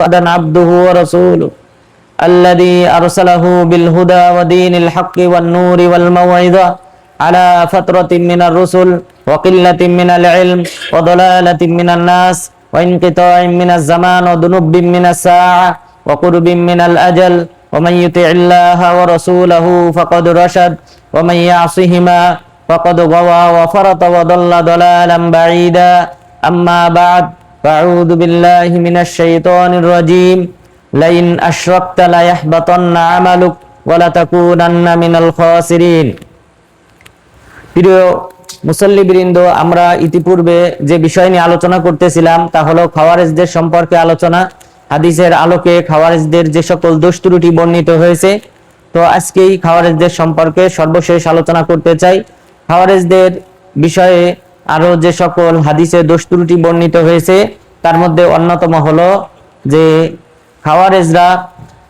محمدا عبده ورسوله الذي أرسله بالهدى ودين الحق والنور والموعظة على فترة من الرسل وقلة من العلم وضلالة من الناس وانقطاع من الزمان وذنوب من الساعة وقرب من الأجل ومن يطع الله ورسوله فقد رشد ومن يعصهما فقد غوى وفرط وضل ضلالا بعيدا أما بعد فأعوذ بالله من الشيطان الرجيم لئن أشركت ليحبطن عملك ولتكونن من الخاسرين। প্রিয় মুসল্লিবৃন্দ, আমরা ইতিপূর্বে যে বিষয় নিয়ে আলোচনা করতেছিলাম তা হলো খাওয়ারিজদের সম্পর্কে আলোচনা। হাদিসের আলোকে খাওয়ারিজদের যে সকল দোষ ত্রুটি বর্ণিত হয়েছে, তো আজকেই খাওয়ারিজদের সম্পর্কে সর্বশেষ আলোচনা করতে চাই। খাওয়ারিজদের বিষয়ে আরো যে সকল হাদিসে দোষ ত্রুটি বর্ণিত হয়েছে তার মধ্যে অন্যতম হলো যে খাওয়ারিজরা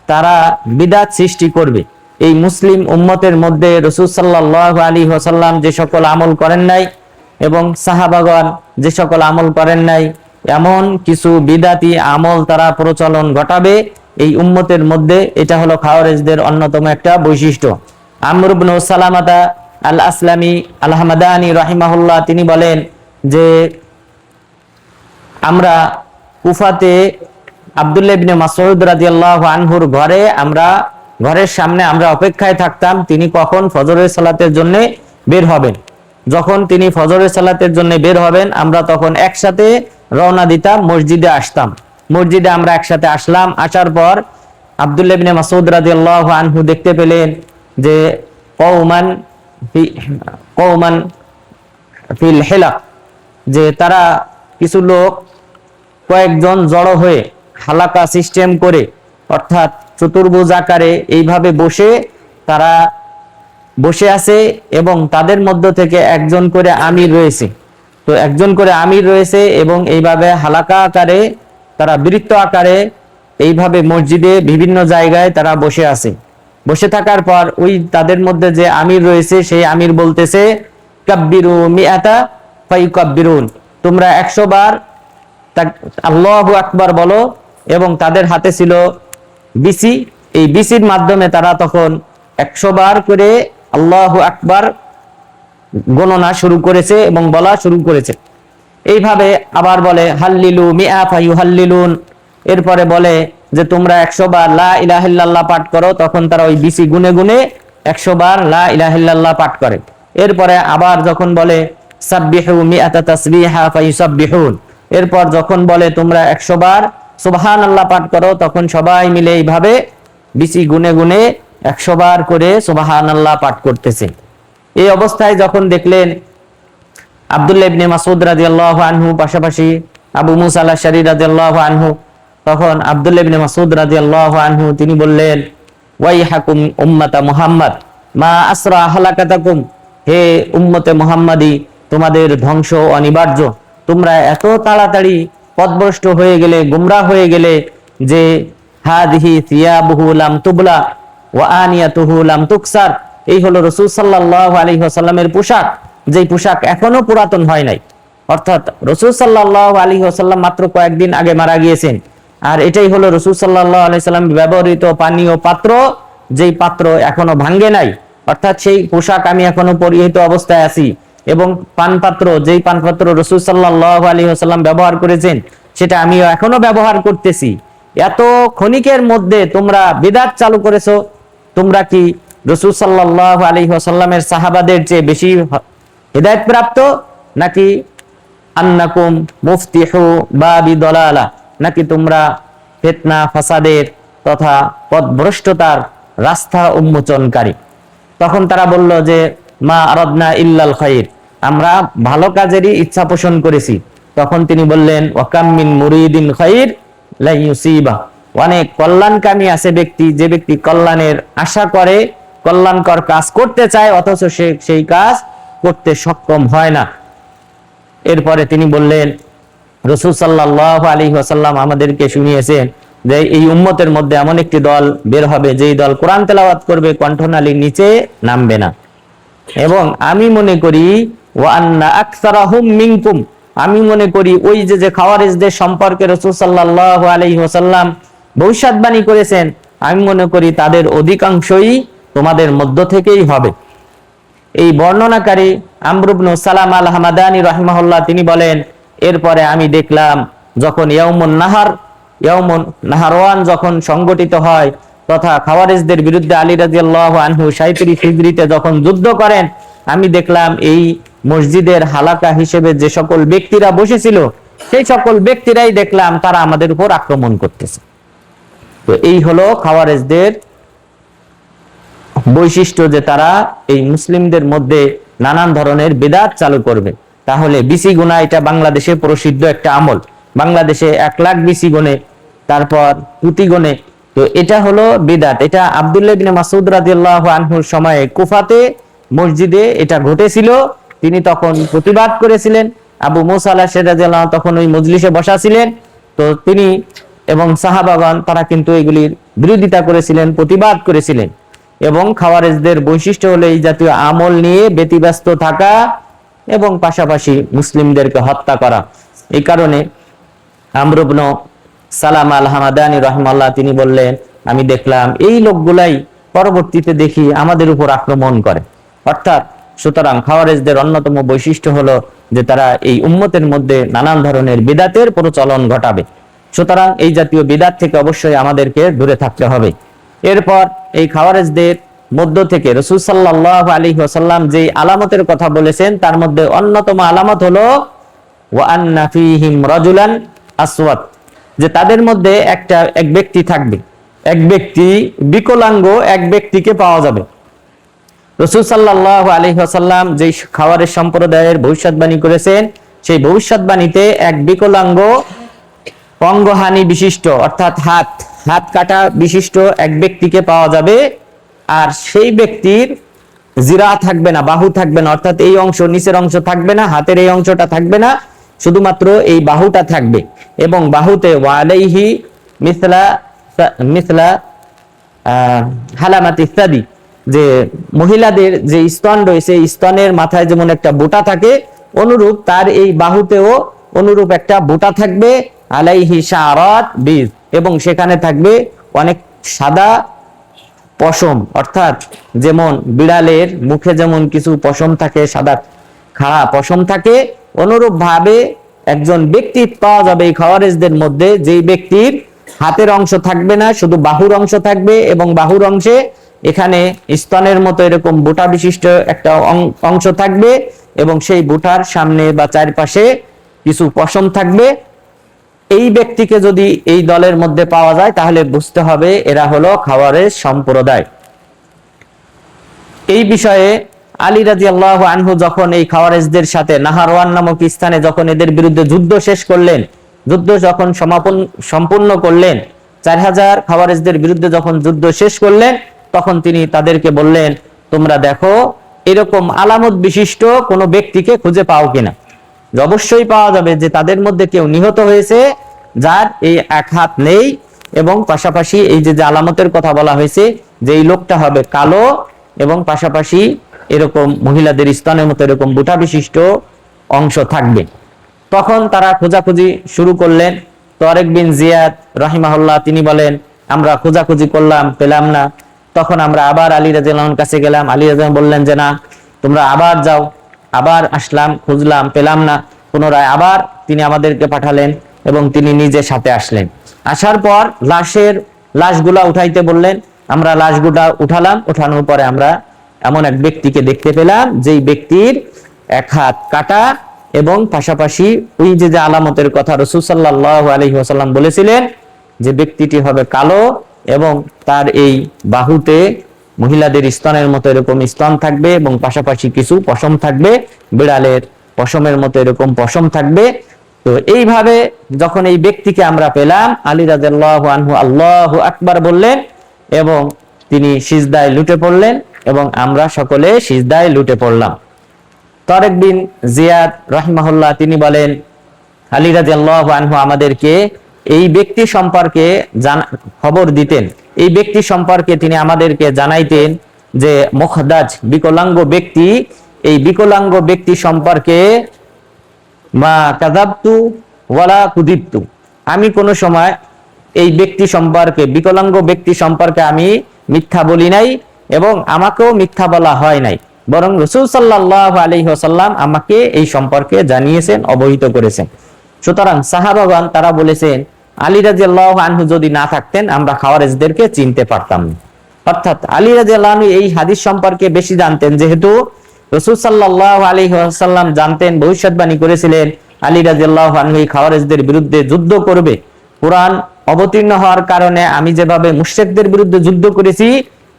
তারা বিদআত সৃষ্টি করবে। এই মুসলিম উম্মতের মধ্যে রাসূল সাল্লাল্লাহু আলাইহি ওয়াসাল্লাম যে সকল আমল করেন নাই এবং সাহাবাগণ যে সকল আমল করেন নাই, এমন কিছু বিদআতি আমল তারা প্রচলন ঘটাবে এই উম্মতের মধ্যে। এটা হলো খাওয়ারিজদের অন্যতম একটা বৈশিষ্ট্য। আমর ইবনে সালামাতা আল আসলামি আল হামাদানি রাহিমাহুল্লাহ তিনি বলেন যে আমরা কুফাতে আব্দুল্লাহ ইবনে মাসউদ রাদিয়াল্লাহু আনহুর ঘরের সামনে আমরা অপেক্ষায় থাকতাম তিনি কখন ফজরের সালাতের জন্য বের হবেন। যখন তিনি ফজরের সালাতের জন্য বের হবেন আমরা তখন একসাথে রওনা দিতাম, মসজিদে আসতাম। মসজিদে আমরা একসাথে আসলাম। আসার পর আব্দুল্লাহ ইবনে মাসউদ রাদিয়াল্লাহু আনহু দেখতে পেলেন যে কওমান ফিল হিলাক, যে তারা কিছু লোক কয়েকজন জড়ো হয়ে হালাকা সিস্টেম করে, অর্থাৎ চতুর্ভুজ আকারে এইভাবে তারা বসে আছে এবং তাদের মধ্য থেকে একজন করে আমির রয়েছে। তো একজন করে আমির রয়েছে এবং এইভাবে হালাকা আকারে তারা বৃত্ত আকারে এইভাবে মসজিদে বিভিন্ন জায়গায় তারা বসে আছে। বসে থাকার পর ওই তাদের মধ্যে যে আমির রয়েছে সেই আমির বলতেছে কাব্বিরু মিআতা ফায়ুকাব্বিরুন, তোমরা 100 বার আল্লাহু আকবার বলো। এবং তাদের হাতে ছিল বিসি, এই বিসির মাধ্যমে তারা তখন 100 বার করে আল্লাহু আকবার গণনা শুরু করেছে এবং বলা শুরু করেছে। এইভাবে আবার বলে হাল্লিলু মিআ ফায়ুহাল্লিলুন, এরপরে বলে যে তোমরা 100 বার লা ইলাহা ইল্লাল্লাহ পাঠ করো। তখন তারা ওই বিসি গুনে গুনে 100 বার লা ইলাহা ইল্লাল্লাহ পাঠ করে। এরপরে আবার যখন বলে সাব্বিহু মিআতা তাসবিহা ফায়ুসাব্বিহুন, এরপর যখন বলে তোমরা 100 বার সুবহানাল্লাহ পাঠ করো, তখন সবাই মিলে এইভাবে বিসি গুনে গুনে 100 বার করে সুবহানাল্লাহ পাঠ করতেছে। এই অবস্থায় যখন দেখলেন আব্দুল্লাহ ইবনে মাসউদ রাদিয়াল্লাহু আনহু পাশাপাশি আবু মুসা আল-আশআরী রাদিয়াল্লাহু আনহু, তখন আব্দুল্লাহ ইবনে মাসউদ রাদিয়াল্লাহু আনহু তিনি বললেন ওয়াইহাকুম উম্মাতা মুহাম্মদ মা আসরা হালাকাতাকুম, হে উম্মতে মুহাম্মাদি তোমাদের ধ্বংস অনিবার্য। তোমরা এত তাড়াতাড়ি পথভ্রষ্ট হয়ে গেলে, গোমরাহ হয়ে গেলে যে হাদিহি সিয়াবুহু লাম তুবলা ওয়া আনিয়াতুহু লাম তুকসার, এই হলো রাসূল সাল্লাল্লাহু আলাইহি ওয়াসাল্লামের পোশাক, যেই পোশাক এখনো পুরাতন হয় নাই। অর্থাৎ রাসূল সাল্লাল্লাহু আলাইহি ওয়াসাল্লাম মাত্র কয়েকদিন আগে মারা গিয়েছেন, আর এটাই হলো রাসূল সাল্লাল্লাহু আলাইহি ওয়াসাল্লাম ব্যবহৃত পানীয় পাত্র, যেই পাত্র এখনো ভাঙ্গে নাই। অর্থাৎ সেই পোশাক আমি এখনো পরিহিত অবস্থায় আছি এবং পানপাত্র, যেই পানপাত্র রাসূল সাল্লাল্লাহু আলাইহি ওয়াসাল্লাম ব্যবহার করেছেন সেটা আমিও এখনো ব্যবহার করতেছি। এত ক্ষণিকের মধ্যে তোমরা বিদআত চালু করেছো। তোমরা কি রাসূল সাল্লাল্লাহু আলাইহি ওয়াসাল্লামের সাহাবাদের চেয়ে বেশি হিদায়াত প্রাপ্ত, নাকি আন্নাকুম মুফতিহু বাবি দলালা, নাকি তোমরা ফিতনা ফাসাদের তথা পথভ্রষ্টতার রাস্তা উন্মোচনকারী? তখন তারা বলল যে মা আরাদনা ইল্লাল খায়র, আমরা ভালো কাজেরই ইচ্ছা পোষণ করেছি। তখন তিনি বললেন ওয়াকাম মিন মুরিদিন খায়র লা ইউসিবা, অনেক কল্যাণকামী আছে ব্যক্তি, যে ব্যক্তি কল্যাণের আশা করে, কল্যাণকর কাজ করতে চায়, অথচ সে সেই কাজ করতে সক্ষম হয় না। এরপরে তিনি বললেন রাসূল সাল্লাল্লাহু আলাইহি ওয়াসাল্লাম আমাদেরকে শুনিয়েছেন যে এই উম্মতের মধ্যে এমন একটি দল বের হবে যেই দল কোরআন তেলাওয়াত করবে, কণ্ঠনালীর নিচে নামবে না। এবং আমি মনে করি ওয়া আন্না আকসারাহুম মিনকুম, আমি মনে করি ওই যে খাওয়ারিজদের সম্পর্কে রাসূল সাল্লাল্লাহু আলাইহি ওয়াসাল্লাম ভবিষ্যৎবাণী করেছেন, আমি মনে করি তাদের অধিকাংশই তোমাদের মধ্য থেকেই হবে। এই বর্ণনাকারী আমর ইবনে সালামা আল হামাদানী রাহিমাহুল্লাহ তিনি বলেন, এরপরে আমি দেখলাম যখন ইয়াউমুন নাহারওয়ান যখন সংগঠিত হয় তথা খাওয়ারিজদের বিরুদ্ধে আলী রাদিয়াল্লাহু আনহু 37 হিজরিতে যখন যুদ্ধ করেন, আমি দেখলাম এই মসজিদের হালাকা হিসেবে যে সকল ব্যক্তিরা বসেছিল সেই সকল ব্যক্তিরাই দেখলাম তারা আমাদের উপর আক্রমণ করতেছে। তো এই হলো খাওয়ারিজদের বৈশিষ্ট্য, যে তারা এই মুসলিমদের মধ্যে নানান ধরনের বিদআত চালু করবে। তাহলে বিসি গুনাহ এটা বাংলাদেশে প্রসিদ্ধ একটা আমল, বাংলাদেশে 1 লাখ বিসি গুনে, তারপর পুঁতি গুনে। তো এটা হলো বিদআত। এটা আব্দুল্লাহ ইবনে মাসউদ রাদিয়াল্লাহু আনহুর সময়ে কুফাতে মসজিদে এটা ঘটেছিল, তিনি তখন প্রতিবাদ করেছিলেন। আবু মুসা আল-আশআরী রাদিয়াল্লাহু আনহু তখন ওই মজলিসে বসা ছিলেন। তো তিনি এবং সাহাবাগণ তারা কিন্তু এগুলির বিরোধিতা করেছিলেন, প্রতিবাদ করেছিলেন। এবং খাওয়ারিজদের বৈশিষ্ট্য হলো এই জাতীয় আমল নিয়ে ব্যতিব্যস্ত থাকা এবং পাশাপাশি মুসলিমদেরকে হত্যা করা। এই কারণে আমর ইবনে সালামা আল হামাদানী রাহিমাহুল্লাহ তিনি বললেন, আমি দেখলাম এই লোকগুলাই পরবর্তীতে দেখি আমাদের উপর আক্রমণ করে। অর্থাৎ সুতরাং খাওয়ারিজদের অন্যতম বৈশিষ্ট্য হলো যে তারা এই উম্মতের মধ্যে নানান ধরনের বিদআতের প্রচলন ঘটাবে। সুতরাং এই জাতীয় বিদআত থেকে অবশ্যই আমাদেরকে দূরে থাকতে হবে। এরপর এই খাওয়ারিজদের মধ্য থেকে রাসূল সাল্লাল্লাহু আলাইহি ওয়াসাল্লাম যে আলামতের কথা বলেছেন তার মধ্যে অন্যতম আলামত হলো ওয়া আন্না ফীহিম রাজুলান আসওয়াদ, যে তাদের মধ্যে এক ব্যক্তি থাকবে, এক ব্যক্তি বিকলাঙ্গ এক ব্যক্তিকে পাওয়া যাবে। রাসূল সাল্লাল্লাহু আলাইহি ওয়াসাল্লাম যে খাওয়ারিজ সম্প্রদায়ের ভবিষ্যৎবাণী করেছেন, সেই ভবিষ্যৎবাণীতে এক বিকলাঙ্গ অঙ্গহানি বিশিষ্ট অর্থাৎ হাত কাটা বিশিষ্ট এক ব্যক্তিকে পাওয়া যাবে। আর সেই ব্যক্তির জিরা থাকবে না, বাহু থাকবে না, অর্থাৎ এই অংশ নিচের অংশ থাকবে না, হাতের এই অংশটা থাকবে না, শুধুমাত্র এই বাহুটা থাকবে। এবং বাহুতে ওয়ালাইহি মিসলা হালামাতি সাদি, যে মহিলাদের যে স্তন রয়েছে স্তনের মাথায় যেমন একটা বোটা থাকে, অনুরূপ তার এই বাহুতেও অনুরূপ একটা বোটা থাকবে। আলাইহি শাআরাত বীজ, এবং সেখানে থাকবে অনেক সাদা পশম, অর্থাৎ যেমন বিড়ালের মুখে যেমন কিছু পশম থাকে, সাদা খাড়া পশম থাকে, অনুরূপ ভাবে একজন ব্যক্তি পাওয়া যাবে এই খাওয়ারিজদের মধ্যে, যেই ব্যক্তির হাতের অংশ থাকবে না, শুধু বাহুর অংশ থাকবে, এবং বাহুর অংশে এখানে স্তনের মতো এরকম বোটা বিশিষ্ট একটা অংশ থাকবে, এবং সেই বোটার সামনে বা চারপাশে কিছু পশম থাকবে। এই ব্যক্তিকে যদি এই দলের মধ্যে পাওয়া যায় তাহলে বুঝতে হবে এরা হলো খাওয়ারিজ সম্প্রদায়। এই বিষয়ে আলী রাদিয়াল্লাহু আনহু যখন এই খাওয়ারিজদের সাথে নাহারওয়ান নামক স্থানে যখন এদের বিরুদ্ধে যুদ্ধ শেষ করলেন, যুদ্ধ যখন সম্পূর্ণ করলেন, 4000 খাওয়ারিজদের বিরুদ্ধে যখন যুদ্ধ শেষ করলেন, তখন তিনি তাদেরকে বললেন, তোমরা দেখো এরকম আলামত বিশিষ্ট কোনো ব্যক্তিকে খুঁজে পাও কিনা। অবশ্যই পাওয়া যাবে যে তাদের মধ্যে কেউ নিহত হয়েছে যার এই এক হাত নেই, এবং পাশাপাশি এই যে আলামতের কথা বলা হয়েছে যে এই লোকটা হবে কালো, এবং পাশাপাশি এরকম মহিলাদের স্তনের মতো এরকম বুটা বিশিষ্ট অংশ থাকবে। তখন তারা খোঁজাখুঁজি শুরু করলেন। তারেক বিন জিয়াদ রাহিমাহুল্লাহ তিনি বলেন, আমরা খোঁজাখুঁজি করলাম, পেলাম না। তখন আমরা আবার আলী রাদিয়াল্লাহু আনহুর কাছে গেলাম। আলী রাদিয়াল্লাহু বললেন যে না, তোমরা আবার যাও। আবার আসলাম, খুঁজলাম, পেলাম না। পুনরায় আবার তিনি আমাদেরকে পাঠালেন এবং তিনি নিজে সাথে আসলেন। আসার পর লাশগুলা উঠাইতে বললেন। আমরা লাশগুলা উঠালাম। উঠানোর পরে আমরা এমন এক ব্যক্তিকে দেখতে পেলাম যেই ব্যক্তির এক হাত কাটা, এবং পাশাপাশি ওই যে আলামতের কথা রাসূল সাল্লাল্লাহু আলাইহি ওয়াসাল্লাম বলেছিলেন যে ব্যক্তিটি হবে কালো, এবং তার এই বাহুতে মহিলাদের স্তনের মতো এরকম স্তন থাকবে, এবং পাশাপাশি কিছু পশম থাকবে, বিড়ালের পশমের মতো এরকম পশম থাকবে। তো এইভাবে যখন এই ব্যক্তিকে আমরা পেলাম, আলী রাদিয়াল্লাহু আনহু আল্লাহু আকবার বললেন এবং তিনি সিজদায় লুটে পড়লেন, এবং আমরা সকলে সিজদায় লুটে পড়লাম। তারেক বিন জিয়াদ রাহিমাহুল্লাহ তিনি বলেন, আলী রাদিয়াল্লাহু আনহু আমাদেরকে এই ব্যক্তি সম্পর্কে খবর দিতেন। এই ব্যক্তি সম্পর্কে তিনি আমাদেরকে জানাইতেন যে মুখদাজ বিকলাঙ্গ ব্যক্তি, এই বিকলাঙ্গ ব্যক্তি সম্পর্কে মা কাযাবতু ওয়ালা কুযিবতু, আমি কোনো সময় এই ব্যক্তি সম্পর্কে, বিকলাঙ্গ ব্যক্তি সম্পর্কে আমি মিথ্যা বলি নাই এবং আমাকেও মিথ্যা বলা হয় নাই, বরং রাসূল সাল্লাল্লাহু আলাইহি ওয়াসাল্লাম আমাকে এই সম্পর্কে জানিয়েছেন, অবহিত করেছেন। সুতরাং সাহাবাগণ তারা বলেছেন আলী রাদিয়াল্লাহু আনহু যদি না থাকতেন আমরা খাওয়ারিজদেরকে চিনতে পারতাম না। অর্থাৎ আলী রাদিয়াল্লাহু আনহু এই হাদিস সম্পর্কে বেশি জানতেন, যেহেতু রাসূল সাল্লাল্লাহু আলাইহি ওয়াসাল্লাম জানতেন, ভবিষ্যৎবাণী করেছিলেন আলী রাদিয়াল্লাহু আনহু এই খাওয়ারিজদের বিরুদ্ধে যুদ্ধ করবে। কোরআন অবতীর্ণ হওয়ার কারণে আমি যেভাবে মুশরিকদের বিরুদ্ধে যুদ্ধ করেছি,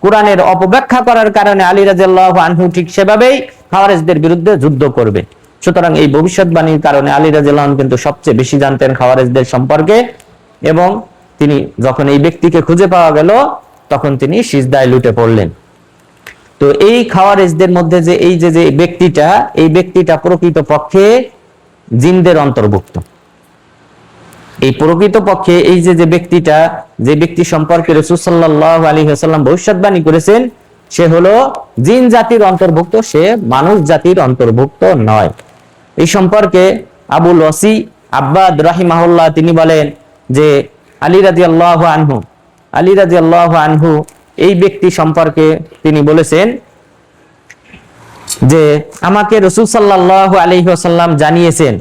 কোরআনের অপব্যাখ্যা করার কারণে আলী রাদিয়াল্লাহু আনহু ঠিক সেভাবেই খাওয়ারিজদের বিরুদ্ধে যুদ্ধ করবে। সুতরাং এই ভবিষ্যৎবাণীর কারণে আলী রাদিয়াল্লাহু আনহু কিন্তু সবচেয়ে বেশি জানতেন খাওয়ারিজদের সম্পর্কে। এবং তিনি যখন এই ব্যক্তিকে খুঁজে পাওয়া গেল তখন তিনি সিজদায় লুটে পড়লেন। তো এই খাওয়ারিজদের মধ্যে যে এই যে ব্যক্তিটা, এই ব্যক্তিটা প্রকৃত পক্ষে জিনদের অন্তর্ভুক্ত। এই প্রকৃত পক্ষে এই যে ব্যক্তিটা, যে ব্যক্তি সম্পর্কে রাসূল সাল্লাল্লাহু আলাইহি ওয়াসাল্লাম ভবিষ্যৎবাণী করেছেন, সে হলো জিন জাতির অন্তর্ভুক্ত, সে মানুষ জাতির অন্তর্ভুক্ত নয়। এই সম্পর্কে আবুল ওয়াসি আব্বাদ রাহিমাহুল্লাহ তিনি বলেন যে আলী রাদিয়াল্লাহু আনহু এই ব্যক্তি সম্পর্কে তিনি বলেছেন যে আমাকে রাসূল সাল্লাল্লাহু আলাইহি ওয়াসাল্লাম জানিয়েছেন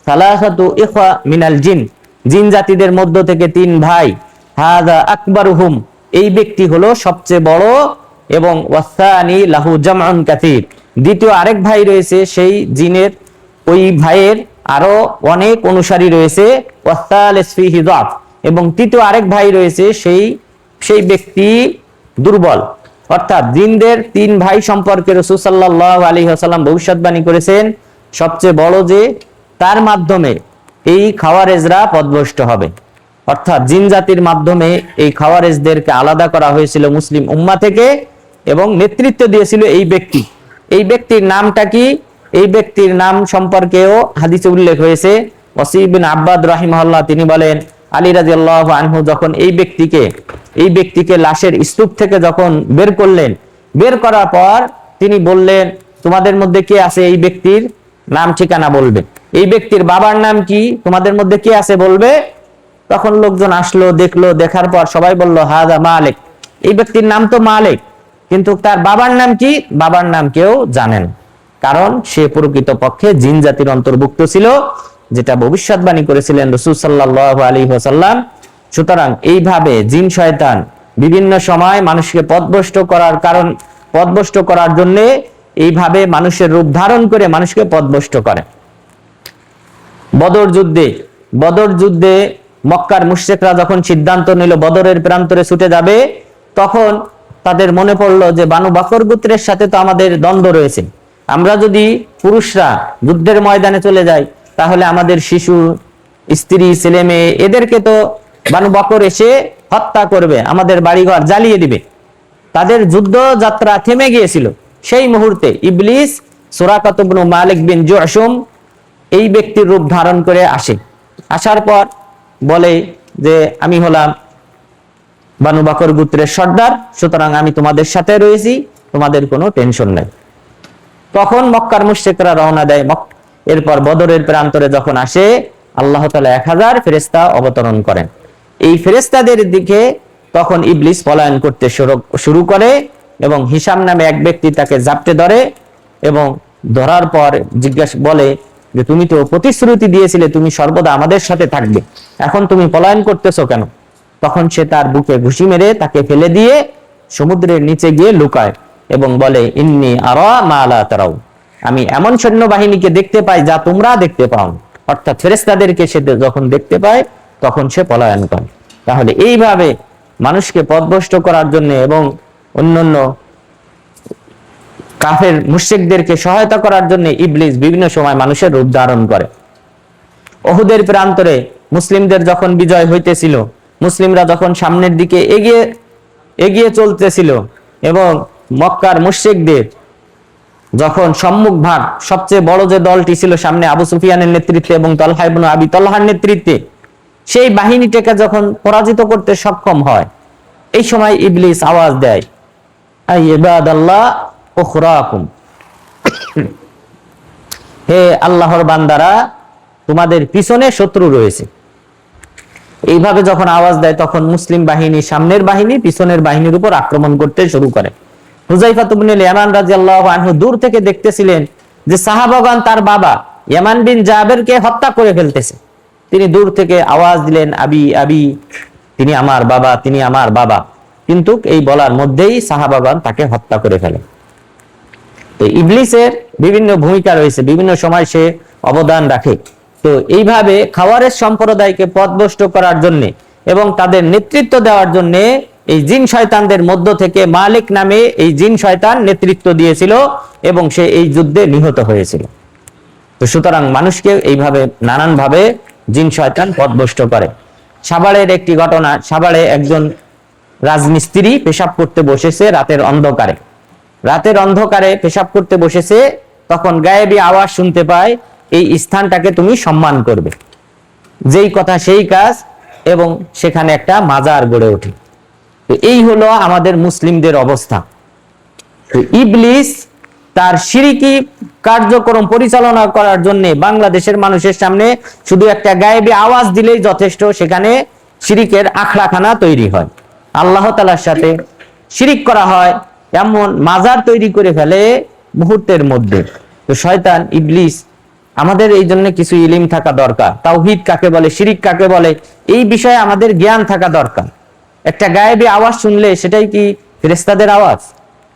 সালাসাতু ইখওয়া মিনাল জিন, জিন জাতিদের মধ্য থেকে তিন ভাই, হাযা আকবারুহুম, এই ব্যক্তি হলো সবচেয়ে বড়, এবং ওয়াসানি লাহু জামউন কাসীর, দ্বিতীয় আরেক ভাই রয়েছে, সেই জিনের ওই ভাইয়ের আরো অনেক অনুসারী রয়েছে, ওয়াসালিস ফিহি যাফ, এবং তৃতীয় আরেক ভাই রয়েছে, সেই ব্যক্তি দুর্বল। অর্থাৎ জিনদের তিন ভাই সম্পর্কে রাসূল সাল্লাল্লাহু আলাইহি ওয়াসাল্লাম ভবিষ্যৎবাণী করেছেন, সবচেয়ে বড় যে তার মাধ্যমে এই খাওয়ারেজরা পথভ্রষ্ট হবে। অর্থাৎ জিন জাতির মাধ্যমে এই খাওয়ারেজদেরকে আলাদা করা হয়েছিল মুসলিম উম্মাহ থেকে, এবং নেতৃত্ব দিয়েছিল এই ব্যক্তি। এই ব্যক্তির নামটা কি? এই ব্যক্তির নাম সম্পর্কেও হাদিসে উল্লেখ হয়েছে। ওয়াসি বিন আব্বাদ রাহিমাহুল্লাহ তিনি বলেন আলী রাদিয়াল্লাহু আনহু যখন এই ব্যক্তিকে লাশের স্তূপ থেকে যখন বের করলেন, বের করার পর তিনি বললেন তোমাদের মধ্যে কে আছে এই ব্যক্তির নাম ঠিকানা বলবে, এই ব্যক্তির বাবার নাম কি তোমাদের মধ্যে কে আছে বলবে। তখন লোকজন আসলো, দেখলো, দেখার পর সবাই বলল হাযা মালিক, এই ব্যক্তির নাম তো মালিক, কিন্তু তার বাবার নাম কি? বাবার নাম কেউ জানেন, কারণ সে প্রকৃত পক্ষে জিন জাতির অন্তর্ভুক্ত ছিল, যেটা ভবিষ্যৎবাণী করেছিলেন রাসূল সাল্লাল্লাহু আলাইহি ওয়াসাল্লাম। সুতরাং এইভাবে জিন শয়তান বিভিন্ন সময় মানুষকে পথভ্রষ্ট করার জন্য এইভাবে মানুষের রূপ ধারণ করে মানুষকে পথভ্রষ্ট করে। বদর যুদ্ধে মক্কার মুশরিকরা যখন সিদ্ধান্ত নিল বদরের প্রান্তরে ছুটে যাবে, তখন তাদের মনে পড়লো যে বানু বকর গোত্রের সাথে তো আমাদের দ্বন্দ্ব রয়েছে, আমরা যদি পুরুষরা যুদ্ধের ময়দানে চলে যাই তাহলে আমাদের শিশু, স্ত্রী, ছেলে মেয়ে এদেরকে তো বানু বকর এসে হত্যা করবে, আমাদের বাড়িঘর জ্বালিয়ে দিবে। তাদের যুদ্ধ যাত্রা থেমে গিয়েছিল। সেই মুহূর্তে ইবলিস সুরাকাত ইবনে মালিক বিন জুশুম এই ব্যক্তির রূপ ধারণ করে আসে। আসার পর বলে যে আমি হলাম বানু বকর গোত্রের সর্দার, সুতরাং আমি তোমাদের সাথে রয়েছি, তোমাদের কোনো টেনশন নাই। তখন মক্কার মুশরিকরা রওনা দেয়। এরপর বদরের প্রান্তরে যখন আসে, আল্লাহ তাআলা 1000 ফেরেশতা অবতরণ করেন। এই ফেরেশতাদের দিকে তখন ইবলিস পলায়ন করতে শুরু করে, এবং হিশাম নামে এক ব্যক্তি তাকে জাপটে ধরে, এবং ধরার পর জিজ্ঞাসা বলে যে তুমি তো প্রতিশ্রুতি দিয়েছিলে তুমি সর্বদা আমাদের সাথে থাকবে, এখন তুমি পলায়ন করতেছো কেন? তখন সে তার বুকে ঘুষি মেরে তাকে ফেলে দিয়ে সমুদ্রের নিচে গিয়ে লুকায় এবং বলে ইন্নী আরা মা লা তারাউ, আমি এমন সৈন্যবাহিনীকে দেখতে পাই যা তোমরা দেখতে পাও। অর্থাৎ ফেরেশতাদেরকে সে যখন দেখতে পায় তখন সে পলায়ন করে। তাহলে এইভাবে মানুষকে পথভ্রষ্ট করার জন্য এবং অন্যান্য কাফের মুশরিকদেরকে সহায়তা করার জন্য ইবলিস বিভিন্ন সময় মানুষের রূপ ধারণ করে। উহুদের প্রান্তরে মুসলিমদের যখন বিজয় হইতেছিল, মুসলিমরা যখন সামনের দিকে এগিয়ে চলতেছিল, এবং মক্কার মুশরিকদের যখন সম্মুখ ভাগ সবচেয়ে বড় যে দলটি ছিল সামনে আবু সুফিয়ানের নেতৃত্বে এবং তালহা ইবনে আবি তালহার নেতৃত্বে, সেই বাহিনীটাকে যখন পরাজিত করতে সক্ষম হয়, এই সময় ইবলিস আওয়াজ দেয় আই ইবাদাল্লাহ উখরাকুম, হে আল্লাহর বান্দারা তোমাদের পিছনে শত্রু রয়েছে। এইভাবে যখন আওয়াজ দেয় তখন মুসলিম বাহিনী সামনের বাহিনী পিছনের বাহিনীর উপর আক্রমণ করতে শুরু করে। হুযায়ফা ইবনুল ইয়ামান রাদিয়াল্লাহু আনহু দূর থেকে দেখতেছিলেন যে সাহাবাগণ তার বাবা ইয়ামান বিন জাবেরকে হত্যা করে ফেলতেছে। তিনি দূর থেকে আওয়াজ দিলেন, আবি আবি, তিনি আমার বাবা, তিনি আমার বাবা। কিন্তু এই বলার মধ্যেই সাহাবাগণ তাকে হত্যা করে ফেলে। তো ইবলিসের বিভিন্ন ভূমিকা রয়েছে, বিভিন্ন সময় সে অবদান রাখে। তো এইভাবে খাওয়ারেজ সম্প্রদায়কে পথভ্রষ্ট করার জন্য এবং তাদের নেতৃত্ব দেওয়ার জন্য এই জিন শয়তানদের মধ্য থেকে মালিক নামে এই জিন শয়তান নেতৃত্ব দিয়েছিল এবং সে এই যুদ্ধে নিহত হয়েছিল। তো সুতরাং মানুষকে এইভাবে নানানভাবে জিন শয়তান পথভ্রষ্ট করে। সাভারের একটি ঘটনা, সাভারে একজন রাজমিস্ত্রি পেশাব করতে বসেছে রাতের অন্ধকারে পেশাব করতে বসেছে। তখন গায়েবী আওয়াজ শুনতে পায়, এই স্থানটাকে তুমি সম্মান করবে। যেই কথা সেই কাজ, এবং সেখানে একটা মাজার গড়ে ওঠে। তো এই হলো আমাদের মুসলিমদের অবস্থা। তো ইবলিস তার শিরকি কার্যক্রম পরিচালনা করার জন্য বাংলাদেশের মানুষের সামনে শুধু একটা গায়েবী আওয়াজ দিলেই যথেষ্ট, সেখানে শিরিকের আখড়াখানা তৈরি হয়, আল্লাহ তাআলার সাথে শিরিক করা হয়, এমন মাজার তৈরি করে ফেলে মুহূর্তের মধ্যে। তো শয়তান ইবলিস, আমাদের এই জন্য কিছু ইলম থাকা দরকার। তাওহীদ কাকে বলে, শিরিক কাকে বলে, এই বিষয়ে আমাদের জ্ঞান থাকা দরকার। একটা গায়েবী আওয়াজ শুনলে সেটাই কি ফেরেশতাদের আওয়াজ,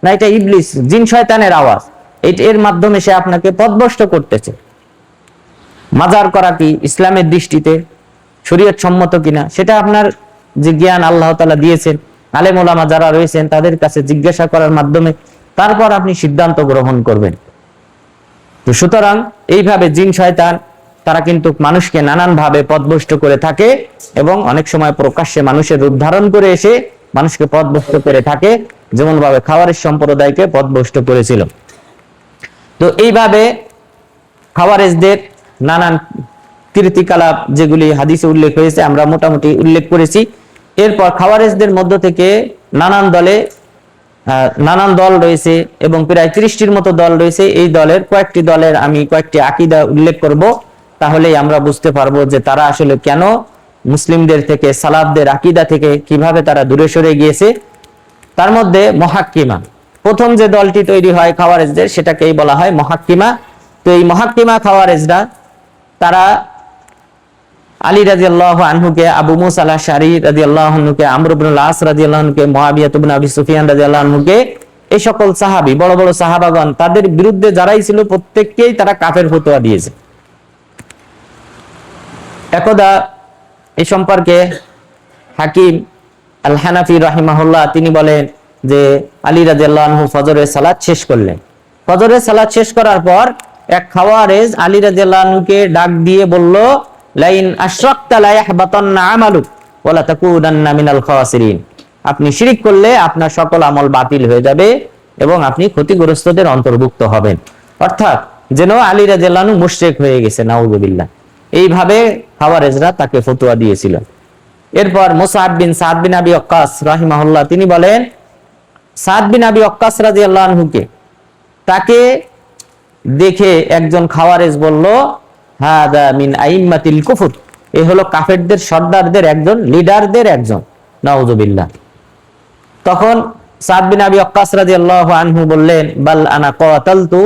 না এটা ইবলিস জিন শয়তানের আওয়াজ? এর মাধ্যমে সে আপনাকে পথভ্রষ্ট করতেছে। মাজার করা কি ইসলামের দৃষ্টিতে শরীয়ত সম্মত কিনা, সেটা আপনার যে জ্ঞান আল্লাহ তাআলা দিয়েছেন, আলেম ওলামা যারা রয়েছেন তাদের কাছে জিজ্ঞাসা করার মাধ্যমে তারপর আপনি সিদ্ধান্ত গ্রহণ করবেন। তো সুতরাং এইভাবে জিন শয়তান তারা কিন্তু মানুষকে নানান ভাবে পথভ্রষ্ট করে থাকে এবং অনেক সময় প্রকাশ্যে মানুষের রূপ ধারণ করে এসে মানুষকে পথভ্রষ্ট করে থাকে, যেমন ভাবে খাওয়ারেজ সম্প্রদায়কে পথভ্রষ্ট করেছিল। তো এইভাবে খাওয়ারেজদের নানান কীর্তিকলাপ যেগুলি হাদিসে উল্লেখ হয়েছে আমরা মোটামুটি উল্লেখ করেছি। এরপর খাওয়ারেজদের মধ্য থেকে নানান দল রয়েছে এবং প্রায় 30টির মতো দল রয়েছে। এই দলের কয়েকটি দলের আমি কয়েকটি আকীদা উল্লেখ করব, তাহলেই আমরা বুঝতে পারবো যে তারা আসলে কেন মুসলিমদের থেকে, সালাফদের আকীদা থেকে কিভাবে তারা দূরে সরে গিয়েছে। তার মধ্যে মুহাক্কিমা, প্রথম যে দলটি তৈরি হয় খাওয়ারেজদের, সেটাকেই বলা হয় মুহাক্কিমা। তো এই মুহাক্কিমা খাওয়ারেজরা তারা আলী রাদিয়াল্লাহু আনহুকে, আবু মুসা আল-আশআরী রাদিয়াল্লাহু আনহুকে, আমর ইবনুল আস রাদিয়াল্লাহু আনহুকে, মুআবিয়া ইবনে আবি সুফিয়ান রাদিয়াল্লাহু আনহুকে, এই সকল সাহাবী, বড় বড় সাহাবাগণ, তাদের বিরুদ্ধে যারাই ছিল প্রত্যেককেই তারা কাফের ফতোয়া দিয়েছে। একদা এই সম্পর্কে হাকিম আল হানাফি রাহিমাহুল্লাহ তিনি বলেন যে আলী রাদিয়াল্লাহু আনহু ফজরের সালাত শেষ করলেন। ফজরের সালাত শেষ করার পর এক খাওয়ারেজ আলী রাদিয়াল্লাহু আনহুকে ডাক দিয়ে বলল, লাইন আশরাকতা লা ইয়াহবাতান্না আমালুক ওয়া লা তাকুনান্না মিনাল খাসিরিন, আপনি শিরক করলে আপনার সকল আমল বাতিল হয়ে যাবে এবং আপনি ক্ষতিগ্রস্তদের অন্তর্ভুক্ত হবেন। অর্থাৎ যেন আলী রাদিয়াল্লাহু আনহু মুশরিক হয়ে গেছে, নাউযুবিল্লাহ। এইভাবে খাওয়ারেজরা তাকে ফতোয়া দিয়েছিল। এরপর মুসআব বিন সাদ বিন আবি ওয়াক্কাস রাহিমাহুল্লাহ তিনি বলেন, সাদ বিন আবি ওয়াক্কাস রাদিয়াল্লাহু আনহুকে তাকে দেখে একজন খাওয়ারেজ বলল, হাদা মিন আইম্মাতিল কুফর, এই হলো কাফেরদের সর্দারদের একজন, লিডারদের একজন, নাউযুবিল্লাহ। তখন সাদ বিন আবি ওয়াক্কাস রাদিয়াল্লাহু আনহু বললেন, বাল আনা কাতালতু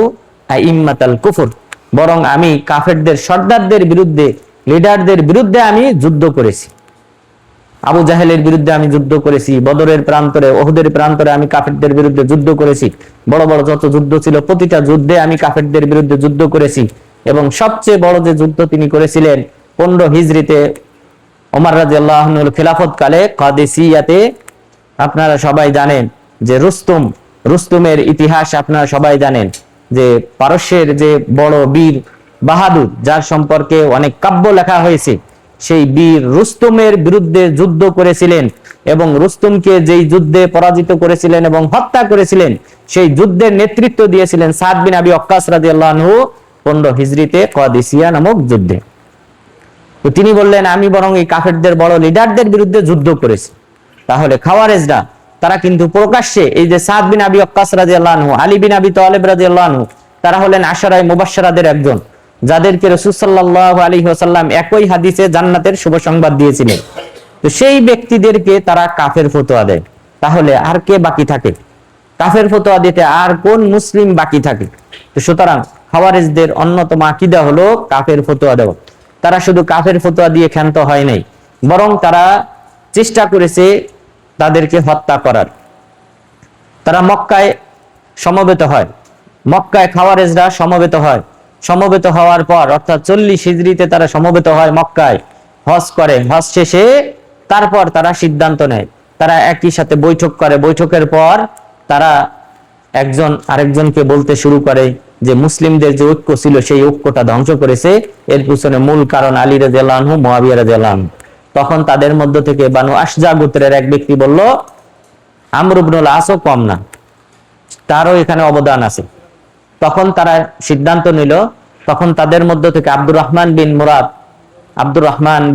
আইম্মাতাল কুফর, বরং আমি কাফেরদের সর্দারদের বিরুদ্ধে, লিডারদের বিরুদ্ধে আমি যুদ্ধ করেছি। আবু জাহেলের বিরুদ্ধে আমি যুদ্ধ করেছি, বদরের প্রান্তরে, ওহুদের প্রান্তরে আমি কাফেরদের বিরুদ্ধে যুদ্ধ করেছি। বড় বড় যত যুদ্ধ ছিল প্রতিটা যুদ্ধে আমি কাফেরদের বিরুদ্ধে যুদ্ধ করেছি। এবং সবচেয়ে বড় যে যুদ্ধ তিনি করেছিলেন 15 হিজরিতে ওমর রাদিয়াল্লাহু আনহুর খেলাফত কালে কাদেসিয়াতে, আপনারা সবাই জানেন যে রুস্তমের ইতিহাস আপনারা সবাই জানেন, যে পারস্যের যে বড় বীর বাহাদুর, যার সম্পর্কে অনেক কাব্য লেখা হয়েছে, সেই বীর রুস্তমের বিরুদ্ধে যুদ্ধ করেছিলেন এবং রুস্তমকে যেই যুদ্ধে পরাজিত করেছিলেন এবং হত্যা করেছিলেন, সেই যুদ্ধের নেতৃত্ব দিয়েছিলেন সাদ বিন আবি ওয়াক্কাস রাদিয়াল্লাহু আনহু 15 হিজরিতে কাদেসিয়া নামক যুদ্ধে। তো তিনি বললেন, আমি বরং এই কাফেরদের বড় লিডারদের বিরুদ্ধে যুদ্ধ করেছি। তাহলে খাওয়ারেজরা তারা কিন্তু প্রকাশ্যে এই যে সাদ বিন আবি ওয়াক্কাস রাদিয়াল্লাহু আনহু, আলী বিন আবি তালেব রাদিয়াল্লাহু আনহু, তারা হলেন আশারায়ে মুবাশশারাদের একজন। যাদেরকে রাসূল সাল্লাল্লাহু আলাইহি ওয়াসাল্লাম একই হাদিসে জান্নাতের শুভ সংবাদ দিয়েছিলেন, তো সেই ব্যক্তিদেরকে তারা কাফের ফতোয়া দেয়। তাহলে আর কে বাকি থাকে? কাফের ফতোয়া দিতে আর কোন মুসলিম বাকি থাকে? তো সুতরাং খাওয়ারিজদের অন্যতম আকীদা হলো কাফের ফতোয়া দেওয়া। তারা শুধু কাফের ফতোয়া দিয়ে ক্ষান্ত হয় নাই, বরং তারা চেষ্টা করেছে তাদেরকে হত্যা করার। তারা মক্কায় সমবেত হয়, মক্কায় খাওয়ারিজরা সমবেত হয়। সমবেত হওয়ার পর অর্থাৎ 40 হিজরিতে তারা সমবেত হয় মক্কায়, হজ করে। হজ শেষে তারপর তারা সিদ্ধান্ত নেয়, তারা একই সাথে বৈঠক করে। বৈঠকের পর তারা একজন আরেকজনকে বলতে শুরু করে যে মুসলিমদের যে ঐক্য ছিল সেই ঐক্যটা ধ্বংস করেছে, এর পিছনে মূল কারণ আলী রাদিয়াল্লাহু আনহু, মুআবিয়া রাদিয়াল্লাহু আনহু। তখন তাদের মধ্য থেকে বানু আশজা গোত্রের এক ব্যক্তি বলল, আমর ইবনুল আসও কম না, তারও এখানে অবদান আছে। তখন তারা সিদ্ধান্ত নিল, তখন তাদের মধ্য থেকে আব্দুর রহমান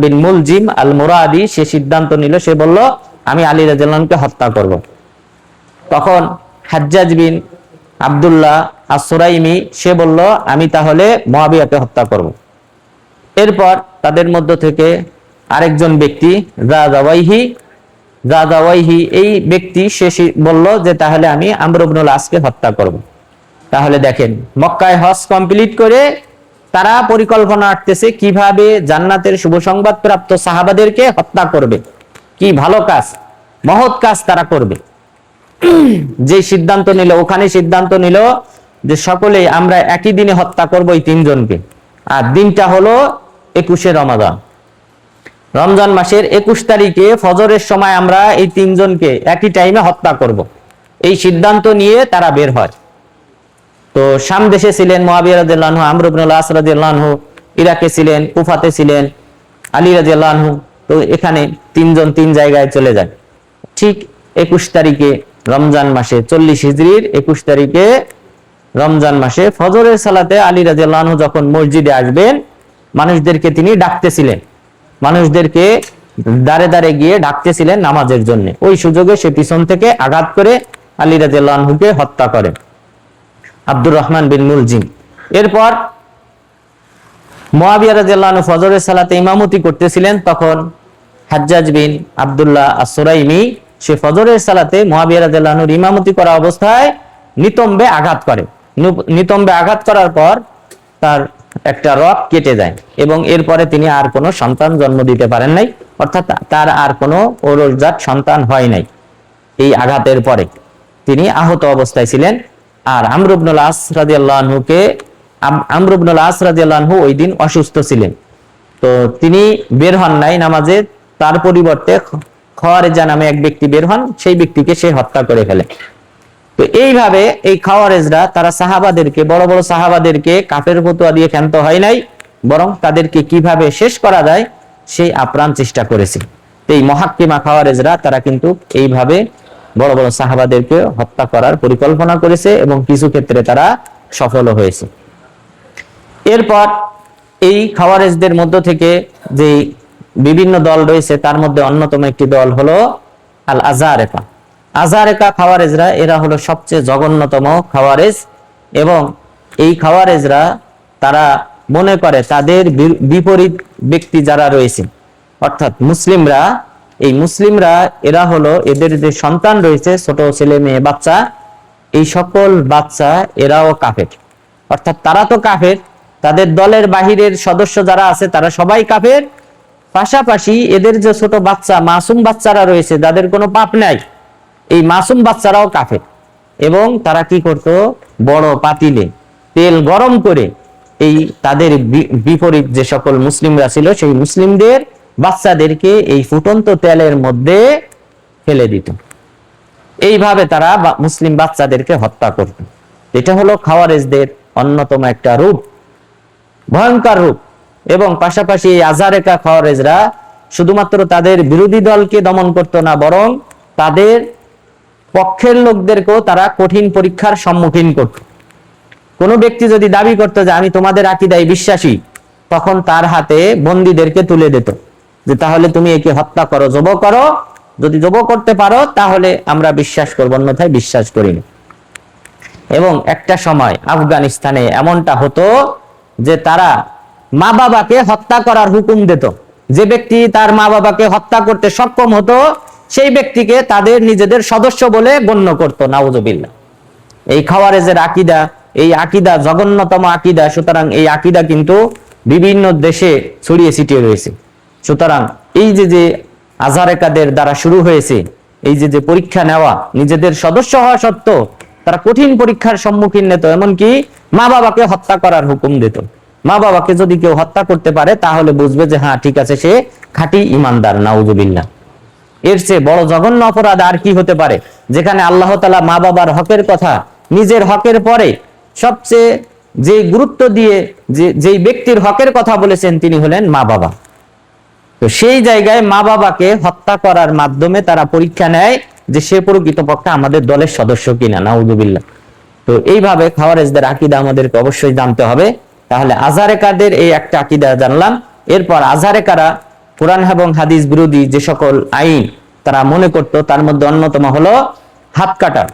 বিন মুলজিম আল মুরাদি সে সিদ্ধান্ত নিল, সে বলল আমি আলী রাদিয়াল্লাহু আনহুকে হত্যা করব। তখন হাজ্জাজ বিন আব্দুল্লাহ আস-সুরাইমি সে বলল আমি তাহলে মুআবিয়াকে হত্যা করব। এরপর তাদের মধ্য থেকে আরেকজন ব্যক্তি জাযাওয়াইহি এই ব্যক্তি সে বলল যে তাহলে আমি আমর ইবনুল আসকে হত্যা করব। তাহলে দেখেন, মক্কায় হজ কমপ্লিট করে তারা পরিকল্পনা আটতেছে কিভাবে জান্নাতের শুভ সংবাদ প্রাপ্ত সাহাবাদেরকে হত্যা করবে। কি ভালো কাজ, মহৎ কাজ তারা করবে। যে সিদ্ধান্ত নিল, ওখানে সিদ্ধান্ত নিল যে সকলেই আমরা একই দিনে হত্যা করব এই 3 জনকে। আর দিনটা হলো 21শে রমাদান, রমজান মাসের 21 তারিখে ফজরের সময় আমরা এই 3 জনকে একই টাইমে হত্যা করব। এই সিদ্ধান্ত নিয়ে তারা বের হয়। তো শাম দেশে ছিলেন মুআবিয়া রাদিয়াল্লাহু আনহু, আমর ইবনুল আস রাদিয়াল্লাহু আনহু, ইরাকে ছিলেন, কুফাতে ছিলেন আলী রাদিয়াল্লাহু আনহু। তো এখানে 3 জন 3 জায়গায় চলে যায়। ঠিক 21 তারিখে রমজান মাসে 40 হিজরির 21 তারিখে রমজান মাসে ফজরের সালাতে আলী রাদিয়াল্লাহু আনহু যখন মসজিদে আসবেন, মানুষদেরকে তিনি ডাকতেছিলেন, মানুষদেরকে দাঁড়ে দাঁড়ে গিয়ে ডাকতেছিলেন নামাজের জন্য। ওই সুযোগে সে পিছন থেকে আঘাত করে আলী রাদিয়াল্লাহু আনহুকে হত্যা করেন, আব্দুর রহমান বিন মুলজিম। এরপর মুআবিয়া রাদিয়াল্লাহু আনহু ফজরের সালাতে ইমামতি করতেছিলেন, তখন হাজ্জাজ বিন আব্দুল্লাহ আস-সুরাইমি সে ফজরের সালাতে মুআবিয়া রাদিয়াল্লাহু আনহুর ইমামতি করা অবস্থায় নিতম্বে আঘাত করে। নিতম্বে আঘাত করার পর তার একটা রক কেটে যায় এবং এরপরে তিনি আর কোনো সন্তান জন্ম দিতে পারেন নাই, অর্থাৎ তার আর কোনো ঔরসজাত সন্তান হয় নাই। এই আঘাতের পরে তিনি আহত অবস্থায় ছিলেন। আর আমর ইবনুল আস রাদিয়াল্লাহু আনহু ওই দিন অসুস্থ ছিলেন, তো তিনি বের হন নাই নামাজে। তার পরিবর্তে খাওয়ারেজা নামে এক ব্যক্তি বের হন, সেই ব্যক্তিকে সে হত্যা করে ফেলে। তো এইভাবে এই খাওয়ারেজরা তারা সাহাবাদেরকে, বড় বড় সাহাবাদেরকে কাফের ফতোয়া দিয়ে ক্ষান্ত হয় নাই, বরং তাদেরকে কিভাবে শেষ করা যায় সেই আপ্রাণ চেষ্টা করেছে। এই মুহাক্কিমা খাওয়ারেজরা তারা কিন্তু এইভাবে বড় বড় সাহাবাদেরকে হত্যা করার পরিকল্পনা করেছে এবং কিছু ক্ষেত্রে তারা সফল হয়েছে। এরপর এই খাওয়ারেজদের মধ্য থেকে যে বিভিন্ন দল রয়েছে তার মধ্যে অন্যতম একটি দল হলো আল আজারেকা। আজারেকা খাওয়ারেজরা, এরা হলো সবচেয়ে জঘন্যতম খাওয়ারেজ। এবং এই খাওয়ারেজরা তারা মনে করে তাদের বিপরীত ব্যক্তি যারা রয়েছে, অর্থাৎ মুসলিমরা, এই মুসলিমরা এরা হলো এদের যে সন্তান রয়েছে, ছোট ছেলে মেয়ে বাচ্চা, এই সকল বাচ্চা এরাও কাফের। অর্থাৎ তারা তো কাফের, তাদের দলের বাহিরের সদস্য যারা আছে তারা সবাই কাফের, পাশাপাশি এদের যে ছোট বাচ্চা, মাসুম বাচ্চারা রয়েছে যাদের কোনো পাপ নাই, এই মাসুম বাচ্চারাও কাফের। এবং তারা কি করতো, বড় পাতিলে তেল গরম করে এই তাদের বিপরীত যে সকল মুসলিমরা ছিল সেই মুসলিমদের বাচ্চাদেরকে এই ফুটন্ত তেলের মধ্যে ফেলে দিত। এইভাবে তারা মুসলিম বাচ্চাদেরকে হত্যা করত। এটা হলো খাওয়ারেজদের অন্যতম একটা রূপ, ভয়ঙ্কর রূপ। এবং পাশাপাশি এই আজারেকা খাওয়ারেজরা শুধুমাত্র তাদের বিরোধী দলকে দমন করত না, বরং তাদের পক্ষের লোকদেরকেও তারা কঠিন পরীক্ষার সম্মুখীন করত। কোনো ব্যক্তি যদি দাবি করতো যে আমি তোমাদের আকীদায় বিশ্বাসী, তখন তার হাতে বন্দীদেরকে তুলে দিত যে তাহলে তুমি একে হত্যা করো, জব করো, যদি জব করতে পারো তাহলে আমরা বিশ্বাস করব, অন্যথায় বিশ্বাস করি না। এবং একটা সময় আফগানিস্তানে এমনটা হতো যে তারা মা বাবাকে হত্যা করার হুকুম দিত। যে ব্যক্তি তার মা বাবাকে হত্যা করতে সক্ষম হতো সেই ব্যক্তিকে তাদের নিজেদের সদস্য বলে গণ্য করত। নাউজুবিল্লাহ। এই খাওয়ারেজের আকীদা, এই আকীদা জঘন্যতম আকীদা। সুতরাং এই আকীদা কিন্তু বিভিন্ন দেশে ছড়িয়ে ছিটিয়ে রয়েছে। সুতরাং এই যে আজারেকাদের দ্বারা শুরু হয়েছে, এই যে পরীক্ষা নেওয়া, নিজেদের সদস্য হওয়া সত্ত্বেও তারা কঠিন পরীক্ষার সম্মুখীন হতো, এমনকি মা বাবাকে হত্যা করার হুকুম দিত। মা বাবাকে যদি কেউ হত্যা করতে পারে তাহলে বুঝবে যে হ্যাঁ ঠিক আছে, সে খাঁটি ইমানদার। নাউজুবিল্লাহ। এর চেয়ে বড় জঘন্য অপরাধ আর কি হতে পারে, যেখানে আল্লাহ তাআলা মা বাবার হকের কথা নিজের হকের পরে সবচেয়ে যে গুরুত্ব দিয়ে যেই ব্যক্তির হকের কথা বলেছেন তিনি হলেন মা বাবা। তো সেই জায়গায় মা বাবাকে হত্যা করার মাধ্যমে তারা পরীক্ষা নেয় যে সে প্রকৃতপক্ষে আমাদের দলের সদস্য কিনা। নাউজুবিল্লাহ। তো এইভাবে খাওয়ারেজদের আকীদা আমাদেরকে অবশ্যই জানতে হবে। তাহলে আজারেকাদের এই একটা আকীদা জানলাম। এরপর আজারেকারা কোরআন এবং হাদিস বিরোধী যে সকল আইন তারা মনে করত, তার মধ্যে অন্যতম হলো হাত কাটা।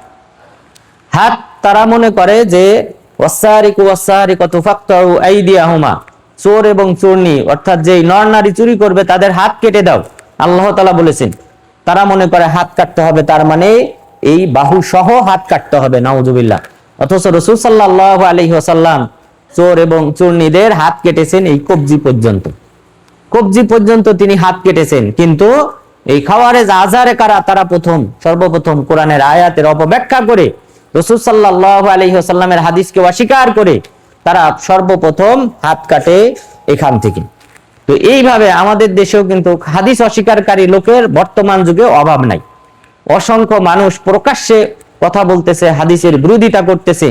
হাত তারা মনে করে যে ওয়াসারিকু ওয়াসারিকাতু ফাকতাউ আইদিয়াহুমা, চোর এবং চোরনি অর্থাৎ যেই নর নারী চুরি করবে তাদের হাত কেটে দাও, আল্লাহ তাআলা বলেছেন। তারা মনে করে হাত কাটতে হবে, তার মানে এই বাহু সহ হাত কাটতে হবে। নাউজুবিল্লাহ। অথচ রাসূল সাল্লাল্লাহু আলাইহি ওয়াসাল্লাম চোর এবং চোরনিদের হাত কেটেছেন এই কবজি পর্যন্ত। কবজি পর্যন্ত তিনি হাত কেটেছেন। কিন্তু এই খাওয়ারেজ আজারেকারা তারা সর্বপ্রথম কোরআনের আয়াতের অপব্যাখ্যা করে রাসূল সাল্লাল্লাহু আলাইহি ওয়াসাল্লামের হাদিসকে অস্বীকার করে তারা সর্বপ্রথম হাত কাটে এখান থেকে। তো এইভাবে আমাদের দেশেও কিন্তু হাদিস অস্বীকারী লোকের বর্তমান যুগে অভাব নাই। অসংখ্য মানুষ প্রকাশ্যে কথা বলতেছে, হাদিসের বিরোধিতা করতেছে।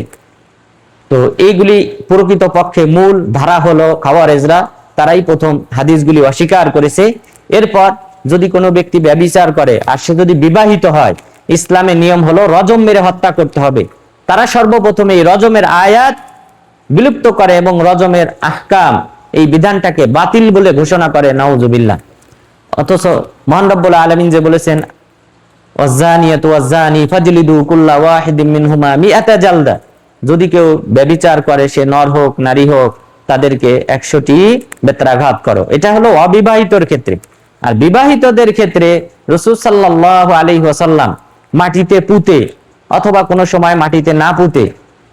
তো এইগুলি প্রকৃতপক্ষে মূল ধারা হলো খাওয়ারেজরা, তারাই প্রথম হাদিসগুলি অস্বীকার করেছে। এরপর যদি কোনো ব্যক্তি ব্যভিচার করে আর সে যদি বিবাহিত হয়, ইসলামের নিয়ম হলো রজম মেরে হত্যা করতে হবে। তারা সর্বপ্রথম এই রজমের আয়াত বিলুপ্ত করে এবং রজমের আহকাম এই বিধানটাকে বাতিল বলে ঘোষণা করে। নাউজুবিল্লাহ। অথচ মহান রব্বুল আলামিন যে বলেছেন ওয়াজ্জানিয়াতু ওয়াজ্জানি ফাজলিদু কুল্লা ওয়াহিদিম মিনহুমা মিআতা জালদা, যদি কেউ ব্যভিচার করে সে নর হোক নারী হোক তাদেরকে 100টি বেত্রাঘাত করো। এটা হলো অবিবাহিতর ক্ষেত্রে। আর বিবাহিতদের ক্ষেত্রে রাসূল সাল্লাল্লাহু আলাইহি ওয়াসাল্লাম মাটিতে পুঁতে অথবা কোনো সময় মাটিতে না পুঁতে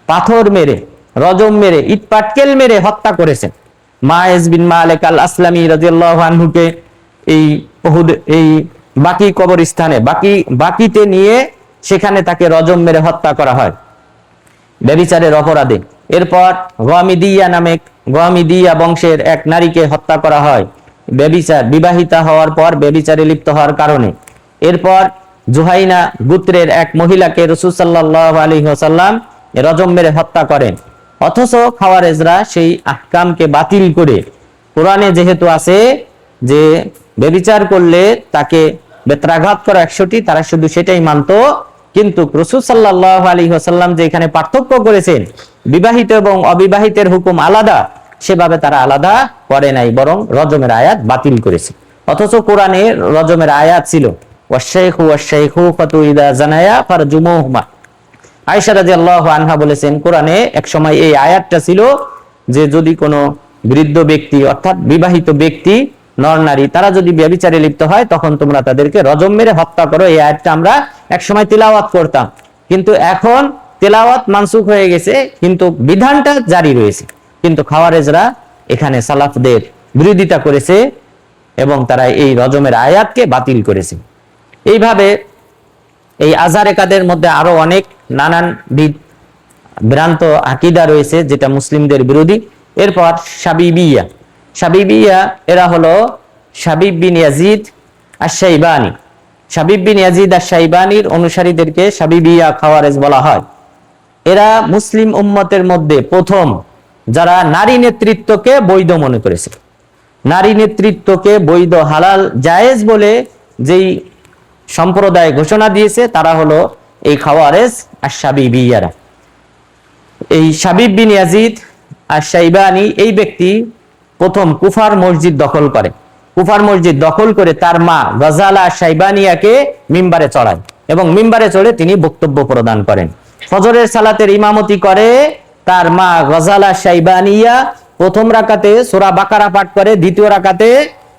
পাথর মেরে, রজম মেরে, ইট পাটকেল মেরে হত্যা করেছেন। মায়েজ বিন মালিক আল আসলামী রাদিয়াল্লাহু আনহুকে এই বাকি কবরস্থানে বাকিতে নিয়ে সেখানে তাকে রজম মেরে হত্যা করা হয় ব্যভিচারের অপরাধে। এরপর গমিদিয়া বংশের এক নারীকে হত্যা করা হয় বিবাহিতা হওয়ার পর ব্যভিচারে লিপ্ত হওয়ার কারণে। এরপর জুহাইনা গোত্রের এক মহিলাকে রাসূল সাল্লাল্লাহু আলাইহি ওয়াসাল্লাম রজম মেরে হত্যা করেন। অথচ খাওয়ারেজরা সেই আহকামকে বাতিল করে, কোরআনে যেহেতু আছে যে ব্যভিচার করলে তাকে বেত্রাঘাত করা 100টি, তারা শুধু সেটাই মানতো। কিন্তু রাসূল সাল্লাল্লাহু আলাইহি ওয়াসাল্লাম যে এখানে পার্থক্য করেছেন বিবাহিত এবং অবিবাহিতের হুকুম আলাদা, সেভাবে তারা আলাদা করে নাই, বরং রজমের আয়াত বাতিল করেছে। অথচ কোরআনে রজমের আয়াত ছিল ওয়াশাইখু ওয়াশাইখু ফাতু ইযা জানায়া ফারজুমুহুমা। আয়েশা রাদিয়াল্লাহু আনহা বলেছেন কোরআনে এক সময় এই আয়াতটা ছিল যে যদি কোনো বৃদ্ধ ব্যক্তি অর্থাৎ বিবাহিত ব্যক্তি নর নারী তারা যদি ব্যভিচারে লিপ্ত হয় তখন তোমরা তাদেরকে রজম মেরে হত্যা করো। এই আয়াতটা আমরা এক সময় তিলাওয়াত করতাম, কিন্তু এখন তেলাওয়াত মানসুখ হয়ে গেছে, কিন্তু বিধানটা জারি রয়েছে। কিন্তু খাওয়ারেজরা এখানে সালাফদের বিরোধিতা করেছে এবং তারা এই রজমের আয়াতকে বাতিল করেছে। এইভাবে এই আজারেকাদের মধ্যে আরো অনেক নানানবিধ ভ্রান্ত আকীদা রয়েছে যেটা মুসলিমদের বিরোধী। এরপর সাবিবিয়া এরা হলো শাবিব বিন ইয়াজিদ আশ-শাইবানি। শাবিব বিন ইয়াজিদ আশ-শাইবানির অনুসারীদেরকে সাবিবিয়া খাওয়ারেজ বলা হয়। এরা মুসলিম উম্মতের মধ্যে প্রথম যারা নারী নেতৃত্বকে বৈধ মনে করেছে। নারী নেতৃত্বকে বৈধ, হালাল, জায়েজ বলে যেই সম্প্রদায় ঘোষণা দিয়েছে তারা হলো এই খাওয়ারেজ আশ-শাবিবিয়ারা। এই শাবিব বিন ইয়াজিদ আশ-শাইবানি এই ব্যক্তি প্রথম কুফার মসজিদ দখল করে। কুফার মসজিদ দখল করে তার মা গজালা আশ-শাইবানিয়াকে মিম্বারে চড়ায় এবং মিম্বারে চড়ে তিনি বক্তব্য প্রদান করেন। ফজরের সালাতের ইমামতি করে তার মা গজালা আশ-শাইবানিয়া প্রথম রাকাতে সূরা বাকারা পাঠ করে, দ্বিতীয় রাকাতে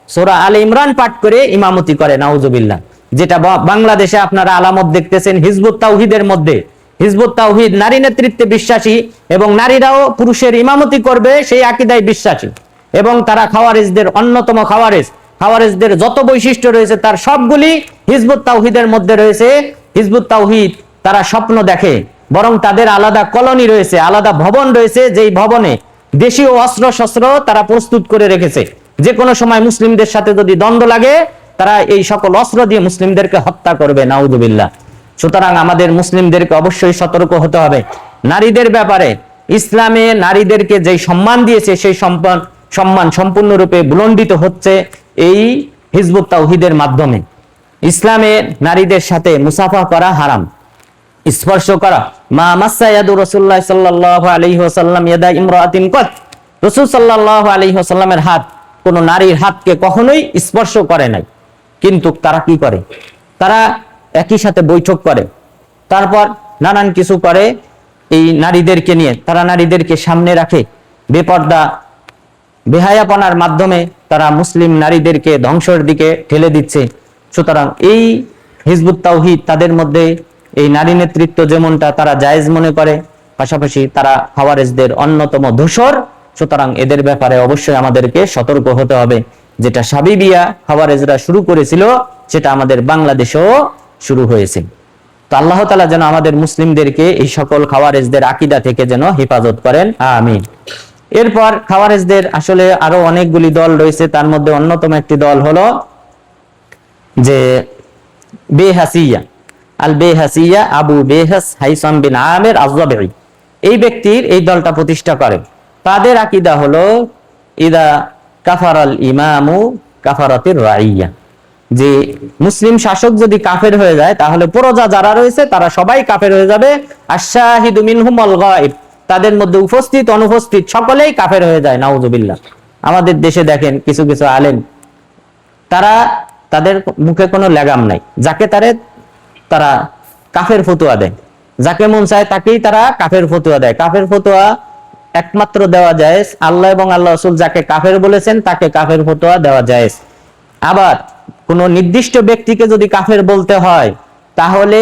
সূরা আলে ইমরান পাঠ করে ইমামতি করে, নাউজুবিল্লাহ। যেটা বাংলাদেশে আপনারা আলামত দেখতেছেন হিজবুত তাওহীদের মধ্যে। হিজবুত তাওহীদ নারী নেতৃত্বে বিশ্বাসী এবং নারীরাও পুরুষের ইমামতি করবে সেই আকীদায় বিশ্বাসী, এবং তারা খাওয়ারিজদের অন্যতম খাওয়ারিজদের যত বৈশিষ্ট্য রয়েছে তার সবগুলি হিজবুত তাওহীদের মধ্যে রয়েছে। হিজবুত তাওহীদ তারা স্বপ্ন দেখে, বরং তাদের আলাদা কলোনি রয়েছে, আলাদা ভবন রয়েছে, যেই ভবনে দেশীয় অস্ত্র শস্ত্র তারা প্রস্তুত করে রেখেছে। যে কোনো সময় মুসলিমদের সাথে যদি দ্বন্দ্ব লাগে তারা এই সকল অস্ত্র দিয়ে মুসলিমদেরকে হত্যা করবে, নাউজুবিল্লাহ। সুতরাং আমাদের মুসলিমদেরকে অবশ্যই সতর্ক হতে হবে নারীদের ব্যাপারে। ইসলামে নারীদেরকে যেই সম্মান দিয়েছে সেই সম্মান সম্পূর্ণরূপে বুলন্ডিত হচ্ছে এই হিজবুত তাওহীদের মাধ্যমে। ইসলামে নারীদের সাথে মুসাফা করা হারাম, স্পর্শ করা। মা মাসা ইয়াদু রাসূলুল্লাহ সাল্লাল্লাহু আলাইহি ওয়াসাল্লাম ইয়াদা ইমরাতিন কত, রাসূল সাল্লাল্লাহু আলাইহি ওয়াসাল্লামের হাত কোন নারীর হাতকে কখনোই স্পর্শ করে নাই। কিন্তু তারা কি করে? তারা একই সাথে বৈঠক করে, তারপর নানান কিছু করে এই নারীদেরকে নিয়ে। তারা নারীদেরকে সামনে রাখে, বেপর্দা বেহায়াপনার মাধ্যমে তারা মুসলিম নারীদেরকে ধ্বংসের দিকে ঠেলে দিচ্ছে। সুতরাং এই হিজবুত তাওহীদ তাদের মধ্যে এই নারী নেতৃত্ব যেমনটা তারা জায়েজ মনে করে, পাশাপাশি তারা খাওয়ারিজদের অন্যতম দোসর। সুতরাং এদের ব্যাপারে অবশ্যই আমাদেরকে সতর্ক হতে হবে। যেটা সাবিবিয়া খাওয়ারিজরা শুরু করেছিল সেটা আমাদের বাংলাদেশেও শুরু হয়েছে। তো আল্লাহ তাআলা যেন আমাদের মুসলিমদেরকে এই সকল খাওয়ারিজদের আকীদা থেকে যেন হেফাজত করেন, আমিন। এরপর খাওয়ারিজদের আসলে আরো অনেকগুলি দল রয়েছে, তার মধ্যে অন্যতম একটি দল হলো যে বেহাসিয়া, আল বেহাসিয়া, আবু বেহাস হাইসাম বিন আমির আয-যাবঈ এই ব্যক্তির এই দলটা প্রতিষ্ঠা করে। তাদের আকীদা হলো ইদা কাফারাল ইমামু কাফারাতির রাইয়া, যে মুসলিম শাসক যদি কাফের হয়ে যায় তাহলে প্রজা যারা রয়েছে তারা সবাই কাফের হয়ে যাবে। আশ-শাহিদু মিনহুমুল গায়ব, তাদের মধ্যে উপস্থিত অনুপস্থিত সকলেই কাফের হয়ে যায়, নাউজুবিল্লাহ। আমাদের দেশে দেখেন কিছু কিছু আলেম, তারা তাদের মুখে কোনো লাগাম নাই, যাকে তারা কাফের ফতোয়া দেয়, যাকে মন চায় তাকেই তারা কাফের ফতোয়া দেয়। কাফের ফতোয়া একমাত্র দেওয়া জায়েজ, আল্লাহ এবং আল্লাহ রাসূল যাকে কাফের বলেছেন তাকে কাফের ফতোয়া দেওয়া জায়েজ। আবার কোন নির্দিষ্ট ব্যক্তিকে যদি কাফের বলতে হয় তাহলে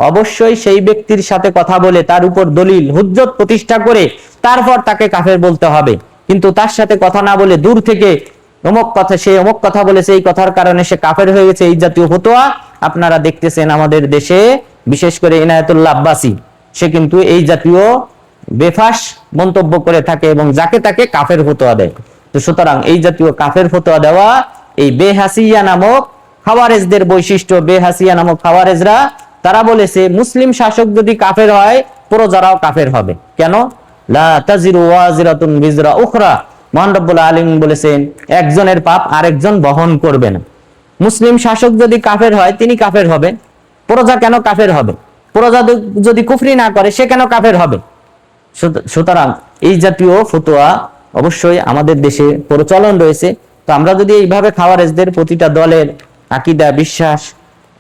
অবশ্যই সেই ব্যক্তির সাথে কথা বলে তার উপর দলিল হুজ্জত প্রতিষ্ঠা করে তারপর তাকে কাফের বলতে হবে। কিন্তু তার সাথে কথা না বলে দূর থেকে অমুক কথা, সে অমুক কথা বলেছে, এই কথার কারণে সে কাফের হয়ে গেছে, এই জাতীয় ফতোয়া আপনারা দেখতেছেন আমাদের দেশে। বিশেষ করে ইনায়েতুল্লাহ আব্বাসী, সে কিন্তু এই জাতীয় বেফাস মন্তব্য করে থাকে এবং যাকে তাকে কাফের ফতোয়া দেয়। তো সুতরাং এই জাতীয় কাফের ফতোয়া দেওয়া এই বেহাসিয়া নামক খাওয়ারিজদের বৈশিষ্ট্য। বেহাসিয়া নামক খাওয়ারিজরা তারা বলেছে মুসলিম শাসক যদি কাফের হয় প্রজারাও কাফের হবে। কেন? লা তাজিরু ওয়াজিরাতুন বিজরা উখরা, মহান রব্বুল আলামিন বলেছেন একজনের পাপ আরেকজন বহন করবে না। মুসলিম শাসক যদি কাফের হয় তিনি কাফের হবে, প্রজা কেন কাফের হবে? প্রজা যদি কুফরি না করে সে কেন কাফের হবে? সুতরাং এই জাতীয় ফতোয়া অবশ্যই আমাদের দেশে প্রচলন রয়েছে। তো আমরা যদি এইভাবে খাওয়ারিজদের প্রতিটা দলের আকীদা বিশ্বাস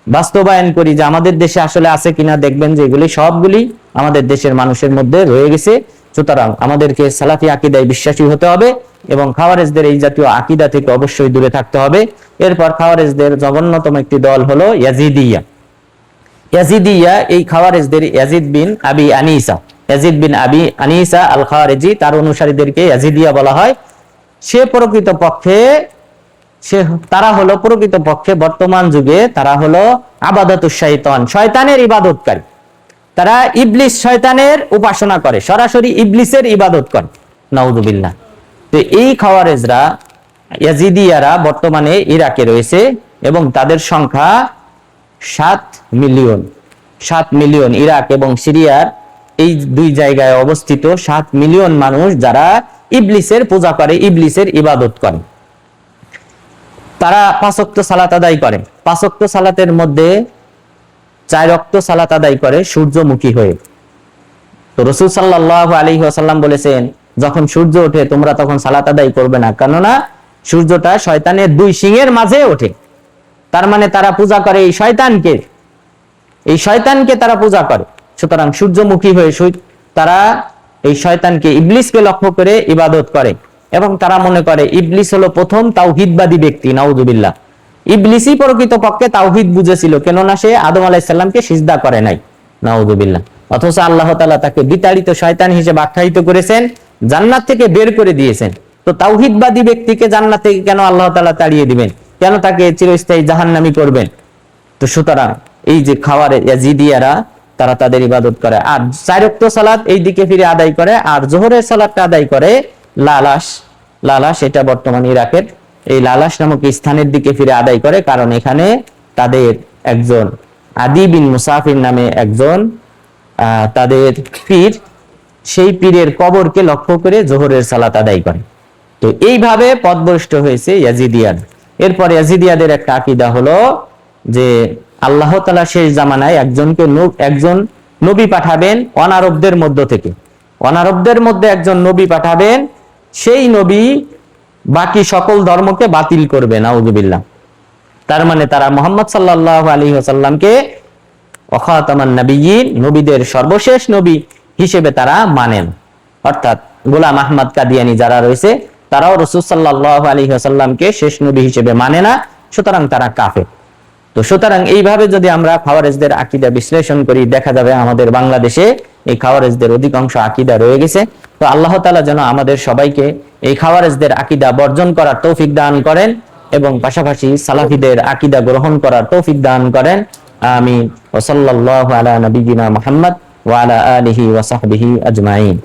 বাস্তবায়ন করি যে আমাদের দেশে আসলে আছে কিনা, দেখবেন যে এগুলি সবগুলি আমাদের দেশের মানুষের মধ্যে রয়ে গেছে। সুতরাং আমাদেরকে সালাফি আকীদায় বিশ্বাসী হতে হবে এবং খাওয়ারিজদের এই জাতীয় আকীদা থেকে অবশ্যই দূরে থাকতে হবে। এরপর খাওয়ারিজদের জঘন্যতম একটি দল হলো ইয়াজিদিয়া। ইয়াজিদিয়া এই খাওয়ারিজদের ইয়াজিদ বিন আবি আনিসা আল খারিজি, তার অনুসারীদেরকে ইয়াজিদিয়া বলা হয়। তারা হলো প্রকৃতপক্ষে বর্তমান যুগে তারা হলো আবাদাতুশ শাইতান, শয়তানের ইবাদতকারী। তারা ইবলিস শয়তানের উপাসনা করে, সরাসরি ইবলিসের ইবাদত করে, নাউযুবিল্লাহ। তো এই খাওয়ারিজরা ইয়াজিদিয়ারা বর্তমানে ইরাকে রয়েছে এবং তাদের সংখ্যা 7 মিলিয়ন। ইরাক এবং সিরিয়ার এই দুই জায়গায় অবস্থিত 7 মিলিয়ন মানুষ যারা ইবলিসের পূজা করে, ইবলিসের ইবাদত করে। তারা 5 ওয়াক্ত সালাত আদায় করে। 5 ওয়াক্ত সালাতের মধ্যে 4 ওয়াক্ত সালাত আদায় করে সূর্যমুখী হয়ে। তো রাসূল সাল্লাল্লাহু আলাইহি ওয়াসাল্লাম বলেছেন যখন সূর্য ওঠে তোমরা তখন সালাত আদায় করবে না, কেননা সূর্যটা শয়তানের 2 সিংহের মাঝে ওঠে। তার মানে তারা পূজা করে এই শয়তানকে তারা পূজা করে। সুতরাং সূর্যমুখী হয়ে তারা এই শয়তানকে, ইবলিসকে লক্ষ্য করে ইবাদত করে। এবং তারা মনে করে ইবলিস হলো প্রথম তাওহীদবাদী ব্যক্তি। নাউযুবিল্লাহ। ইবলিসই প্রকৃতপক্ষে তাওহীদ বুঝেছিল, কেননা সে আদম আলাইহিস সালামকে সিজদা করে নাই। নাউযুবিল্লাহ। অথচ আল্লাহ তাআলা তাকে বিতাড়িত শয়তান হিসেবে আখ্যায়িত করেছেন, জান্নাত থেকে বের করে দিয়েছেন। তো তাওহীদবাদী ব্যক্তিকে জান্নাত থেকে কেন আল্লাহ তাআলা তাড়িয়ে দিবেন? কেন তাকে চিরস্থায়ী জাহান্নামী করবেন? তো সুতরাং এই যে খাওয়ারে ইয়াজিদিয়ারা, তারা তাদের ইবাদত করে আর 4 ওয়াক্ত সালাত এই দিকে ফিরে আদায় করে, আর জোহরের সালাতটা আদায় করে লালাস এটা বর্তমান ইরাকের এই লালাস নামক স্থানের দিকে ফিরে আদায় করে, কারণ এখানে তাদের একজন আদি বিন মুসাফির নামে একজন তাদের পীর, সেই পীরের কবরকে লক্ষ্য করে জোহরের সালাত আদায় করে। তো এইভাবে পথভ্রষ্ট হয়েছে ইয়াজিদিয়াদ। এরপর ইয়াজিদিয়াদের একটা আকীদা হলো যে আল্লাহ তাআলা শেষ জামানায় একজন নবী পাঠাবেন অনারবদের মধ্য থেকে, অনারবদের মধ্যে একজন নবী পাঠাবেন, সেই নবী বাকি সকল ধর্মকে বাতিল করবে। নাউযুবিল্লাহ। তার মানে তারা মুহাম্মদ সাল্লাল্লাহু আলাইহি ওয়াসাল্লামকে খাতামান নবিয়্যিন, নবীদের সর্বশেষ নবী হিসেবে তারা মানেন। অর্থাৎ গোলাম আহমদ কাদিয়ানী যারা রয়েছে, তারাও রাসূল সাল্লাল্লাহু আলাইহি ওয়াসাল্লামকে শেষ নবী হিসেবে মানে না, সুতরাং তারা কাফের। তো সুতরাং এইভাবে যদি আমরা খাওয়ারেজদের আকীদা বিশ্লেষণ করি, দেখা যাবে আমাদের বাংলাদেশে এই খাওয়ারেজদের অধিকাংশ আকীদা রয়ে গেছে। তো আল্লাহ তাআলা যেন আমাদের সবাইকে এই খাওয়ারেজদের আকীদা বর্জন করার তৌফিক দান করেন এবং পাশাপাশি সালাফিদের আকীদা গ্রহণ করার তৌফিক দান করেন। আমিন। ওয়া সাল্লাল্লাহু আলা নবিয়িনা মুহাম্মদ ওয়া আলা আলিহি ওয়া সাহবিহি আজমাইন।